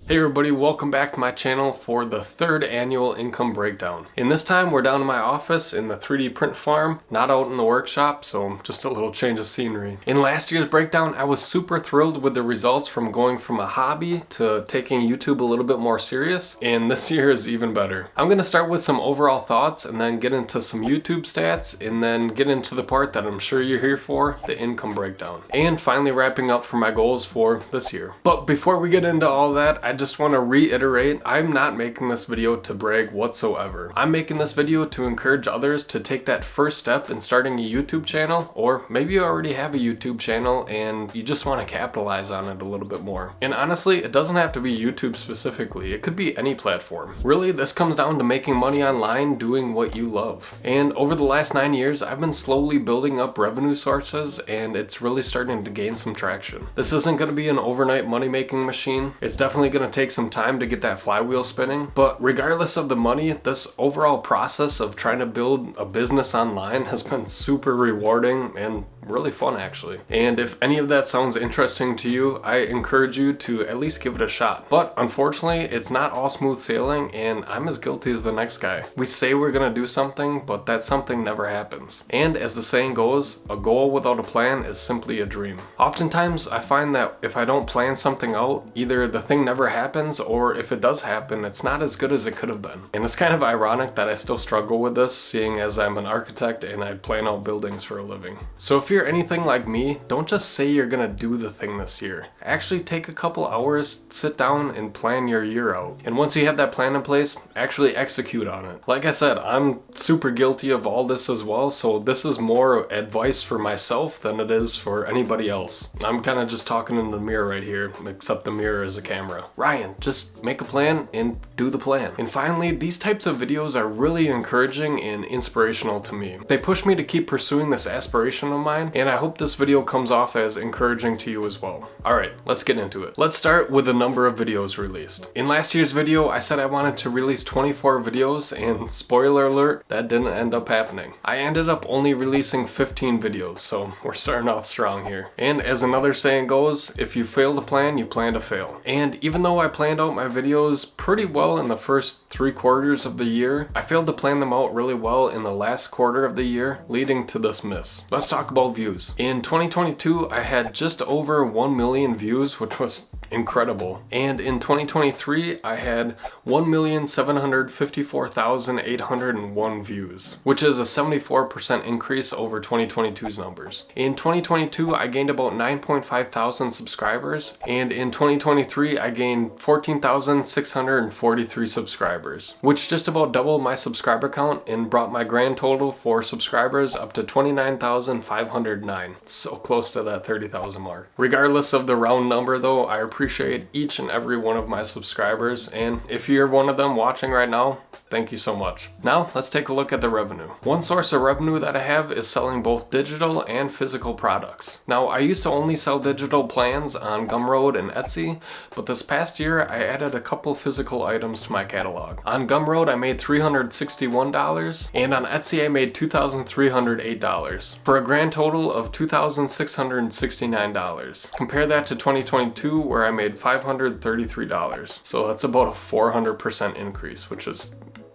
Hey everybody, welcome back to my channel for the third annual income breakdown. In this time, we're down in my office in the 3D print farm, not out in the workshop, so just a little change of scenery. In last year's breakdown, I was super thrilled with the results from going from a hobby to taking YouTube a little bit more serious, and this year is even better. I'm going to start with some overall thoughts and then get into some YouTube stats and then get into the part that I'm sure you're here for, the income breakdown. And finally wrapping up for my goals for this year. But before we get into all that, I just want to reiterate, I'm not making this video to brag whatsoever. I'm making this video to encourage others to take that first step in starting a YouTube channel, or maybe you already have a YouTube channel and you just want to capitalize on it a little bit more. And honestly, it doesn't have to be YouTube specifically. It could be any platform. Really, this comes down to making money online doing what you love. And over the last 9 years, I've been slowly building up revenue sources and it's really starting to gain some traction. This isn't going to be an overnight money-making machine. It's definitely going to take some time to get that flywheel spinning, but regardless of the money, this overall process of trying to build a business online has been super rewarding and really fun actually. And if any of that sounds interesting to you, I encourage you to at least give it a shot. But unfortunately, it's not all smooth sailing and I'm as guilty as the next guy. We say we're gonna do something, but that something never happens. And as the saying goes, a goal without a plan is simply a dream. Oftentimes, I find that if I don't plan something out, either the thing never happens or if it does happen, it's not as good as it could have been. And it's kind of ironic that I still struggle with this, seeing as I'm an architect and I plan out buildings for a living. So if you're anything like me, don't just say you're gonna do the thing this year. Actually take a couple hours, sit down and plan your year out. And once you have that plan in place, actually execute on it. Like I said, I'm super guilty of all this as well, so this is more advice for myself than it is for anybody else. I'm kind of just talking in the mirror right here, except the mirror is a camera. Ryan, just make a plan and do the plan. And finally, these types of videos are really encouraging and inspirational to me. They push me to keep pursuing this aspiration of mine, and I hope this video comes off as encouraging to you as well. Alright, let's get into it. Let's start with the number of videos released. In last year's video, I said I wanted to release 24 videos, and spoiler alert, that didn't end up happening. I ended up only releasing 15 videos, so we're starting off strong here. And as another saying goes, if you fail to plan, you plan to fail. And even though I planned out my videos pretty well in the first 3 quarters of the year, I failed to plan them out really well in the last quarter of the year, leading to this miss. Let's talk about views. In 2022, I had just over 1 million views, which was incredible. And in 2023, I had 1,754,801 views, which is a 74% increase over 2022's numbers. In 2022, I gained about 9.5 thousand subscribers, and in 2023, I gained 14,643 subscribers, which just about doubled my subscriber count and brought my grand total for subscribers up to 29,509. So close to that 30,000 mark. Regardless of the round number though, I appreciate each and every one of my subscribers, and if you're one of them watching right now, thank you so much. Now let's take a look at the revenue. One source of revenue that I have is selling both digital and physical products. Now I used to only sell digital plans on Gumroad and Etsy, but this past year I added a couple physical items to my catalog. On Gumroad I made $361 and on Etsy I made $2,308 for a grand total of $2,669. Compare that to 2022 where I made $533. So that's about a 400% increase, which is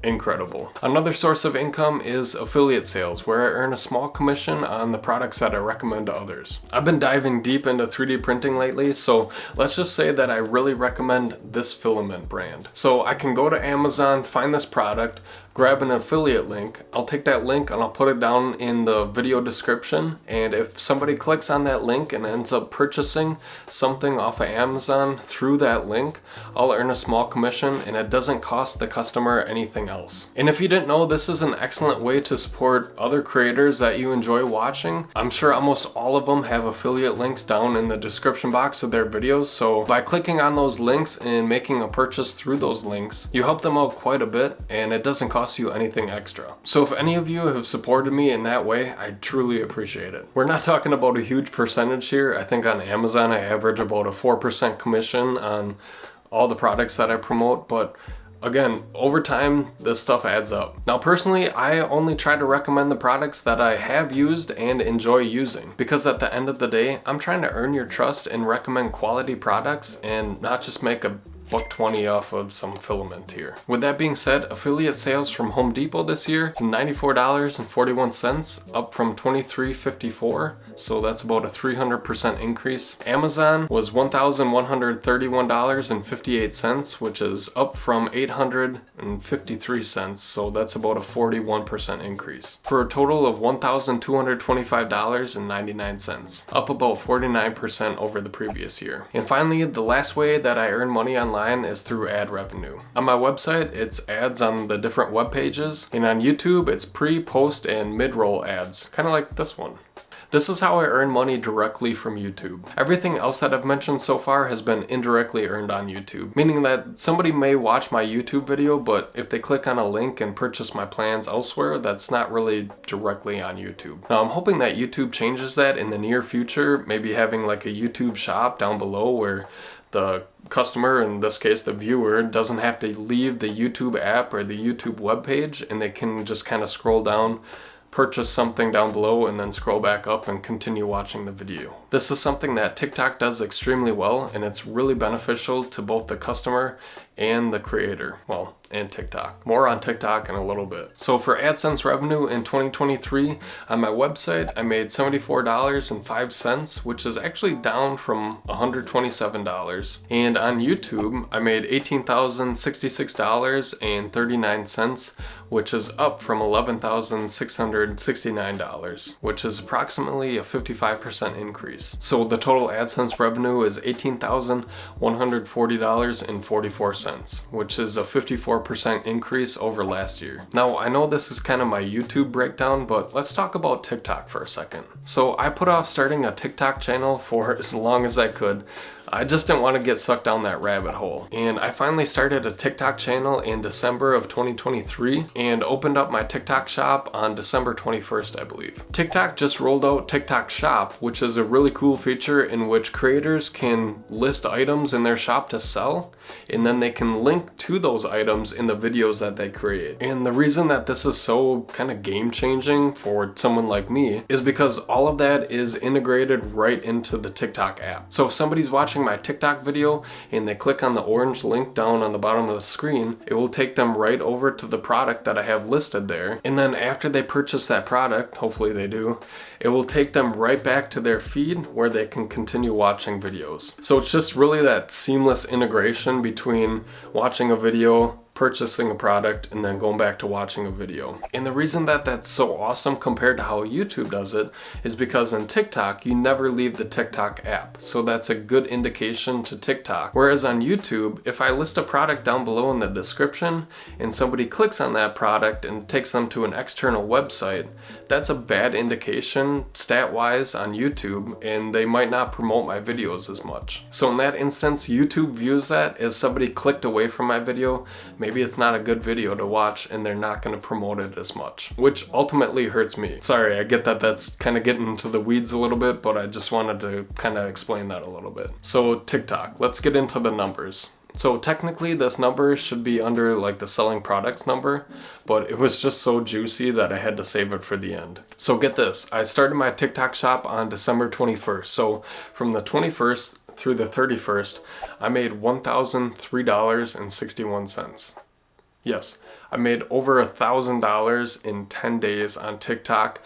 incredible. Another source of income is affiliate sales, where I earn a small commission on the products that I recommend to others. I've been diving deep into 3D printing lately, so let's just say that I really recommend this filament brand. So I can go to Amazon, find this product, grab an affiliate link. I'll take that link and I'll put it down in the video description, and if somebody clicks on that link and ends up purchasing something off of Amazon through that link, I'll earn a small commission and it doesn't cost the customer anything else. And if you didn't know, this is an excellent way to support other creators that you enjoy watching. I'm sure almost all of them have affiliate links down in the description box of their videos, so by clicking on those links and making a purchase through those links, you help them out quite a bit and it doesn't cost you anything extra. So if any of you have supported me in that way, I truly appreciate it. We're not talking about a huge percentage here. I think on Amazon I average about a 4% commission on all the products that I promote, but again, over time, this stuff adds up. Now, personally, I only try to recommend the products that I have used and enjoy using, because at the end of the day, I'm trying to earn your trust and recommend quality products and not just make a $1.20 off of some filament here. With that being said, affiliate sales from Home Depot this year is $94.41, up from $23.54, so that's about a 300% increase. Amazon was $1,131.58, which is up from $853, so that's about a 41% increase, for a total of $1,225.99, up about 49% over the previous year. And finally, the last way that I earn money online is through ad revenue. On my website, it's ads on the different web pages, and on YouTube, it's pre, post, and mid-roll ads, kind of like this one. This is how I earn money directly from YouTube. Everything else that I've mentioned so far has been indirectly earned on YouTube, meaning that somebody may watch my YouTube video, but if they click on a link and purchase my plans elsewhere, that's not really directly on YouTube. Now, I'm hoping that YouTube changes that in the near future, maybe having like a YouTube shop down below where the customer, in this case the viewer, doesn't have to leave the YouTube app or the YouTube webpage, and they can just kind of scroll down, purchase something down below, and then scroll back up and continue watching the video. This is something that TikTok does extremely well, and it's really beneficial to both the customer and the creator. Well, and TikTok. More on TikTok in a little bit. So for AdSense revenue in 2023, on my website, I made $74.05, which is actually down from $127. And on YouTube, I made $18,066.39, which is up from $11,669, which is approximately a 55% increase. So the total AdSense revenue is $18,140.44, which is a 54% increase over last year. Now, I know this is kind of my YouTube breakdown, but let's talk about TikTok for a second. So I put off starting a TikTok channel for as long as I could. I just didn't want to get sucked down that rabbit hole. And I finally started a TikTok channel in December of 2023 and opened up my TikTok shop on December 21st, I believe. TikTok just rolled out TikTok Shop, which is a really cool feature in which creators can list items in their shop to sell, and then they can link to those items in the videos that they create. And the reason that this is so kind of game changing for someone like me is because all of that is integrated right into the TikTok app. So if somebody's watching my TikTok video and they click on the orange link down on the bottom of the screen, it will take them right over to the product that I have listed there. And then after they purchase that product, hopefully they do, it will take them right back to their feed where they can continue watching videos. So it's just really that seamless integration between watching a video, purchasing a product, and then going back to watching a video. And the reason that that's so awesome compared to how YouTube does it is because in TikTok, you never leave the TikTok app. So that's a good indication to TikTok. Whereas on YouTube, if I list a product down below in the description and somebody clicks on that product and takes them to an external website, that's a bad indication stat-wise on YouTube, and they might not promote my videos as much. So in that instance, YouTube views that as somebody clicked away from my video. Maybe it's not a good video to watch and they're not going to promote it as much, which ultimately hurts me. Sorry, I get that that's kind of getting into the weeds a little bit, but I just wanted to kind of explain that a little bit. So TikTok, let's get into the numbers. So technically this number should be under like the selling products number, but it was just so juicy that I had to save it for the end. So get this, I started my TikTok shop on December 21st. So from the 21st through the 31st, I made $1,003.61. Yes, I made over $1,000 in 10 days on TikTok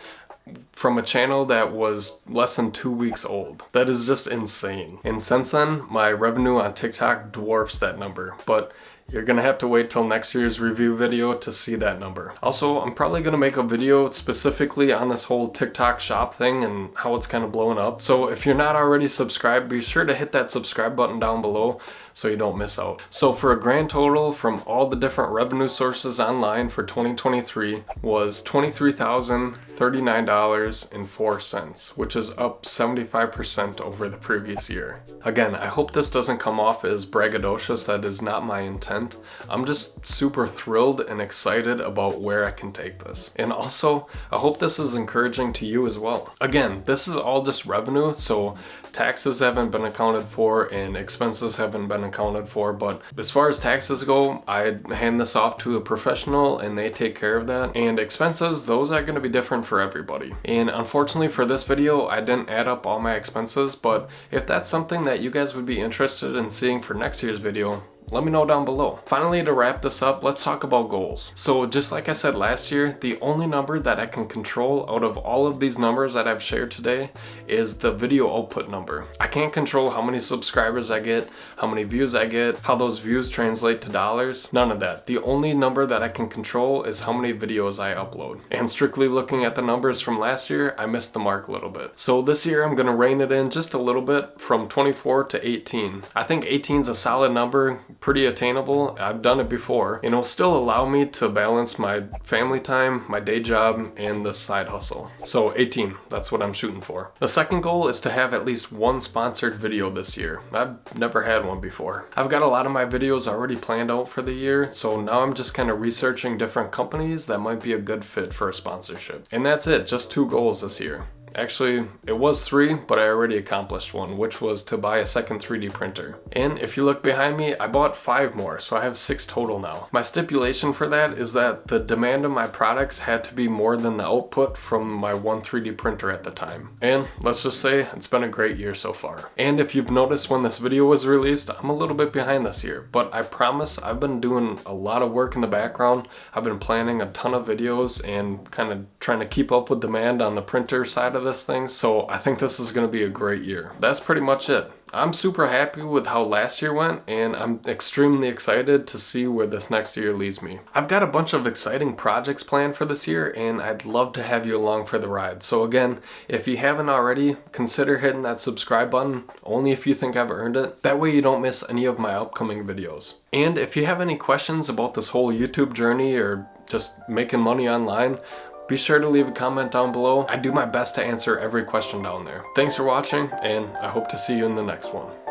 from a channel that was less than 2 weeks old. That is just insane. And since then, my revenue on TikTok dwarfs that number, but you're gonna have to wait till next year's review video to see that number. Also, I'm probably gonna make a video specifically on this whole TikTok shop thing and how it's kind of blowing up. So if you're not already subscribed, be sure to hit that subscribe button down below so you don't miss out. So for a grand total from all the different revenue sources online for 2023 was $23,039.04, which is up 75% over the previous year. Again, I hope this doesn't come off as braggadocious. That is not my intent. I'm just super thrilled and excited about where I can take this. And also, I hope this is encouraging to you as well. Again, this is all just revenue, so taxes haven't been accounted for and expenses haven't been accounted for, but as far as taxes go, I hand this off to a professional and they take care of that. And expenses, those are going to be different for everybody. And unfortunately for this video, I didn't add up all my expenses, but if that's something that you guys would be interested in seeing for next year's video, let me know down below. Finally, to wrap this up, let's talk about goals. So just like I said last year, the only number that I can control out of all of these numbers that I've shared today is the video output number. I can't control how many subscribers I get, how many views I get, how those views translate to dollars, none of that. The only number that I can control is how many videos I upload. And strictly looking at the numbers from last year, I missed the mark a little bit. So this year I'm gonna rein it in just a little bit from 24 to 18. I think 18 is a solid number, pretty attainable. I've done it before, and it'll still allow me to balance my family time, my day job, and this side hustle. So 18, that's what I'm shooting for. The second goal is to have at least one sponsored video this year. I've never had one before. I've got a lot of my videos already planned out for the year, so now I'm just kind of researching different companies that might be a good fit for a sponsorship. And that's it, just 2 goals this year. Actually, it was 3, but I already accomplished one, which was to buy a second 3D printer. And if you look behind me, I bought 5 more, so I have 6 total now. My stipulation for that is that the demand of my products had to be more than the output from my one 3D printer at the time. And let's just say it's been a great year so far. And if you've noticed when this video was released, I'm a little bit behind this year, but I promise I've been doing a lot of work in the background. I've been planning a ton of videos and kind of trying to keep up with demand on the printer side of this thing, so I think this is going to be a great year. That's pretty much it. I'm super happy with how last year went, and I'm extremely excited to see where this next year leads me. I've got a bunch of exciting projects planned for this year, and I'd love to have you along for the ride. So again, if you haven't already, consider hitting that subscribe button, only if you think I've earned it. That way you don't miss any of my upcoming videos. And if you have any questions about this whole YouTube journey or just making money online, be sure to leave a comment down below. I do my best to answer every question down there. Thanks for watching, and I hope to see you in the next one.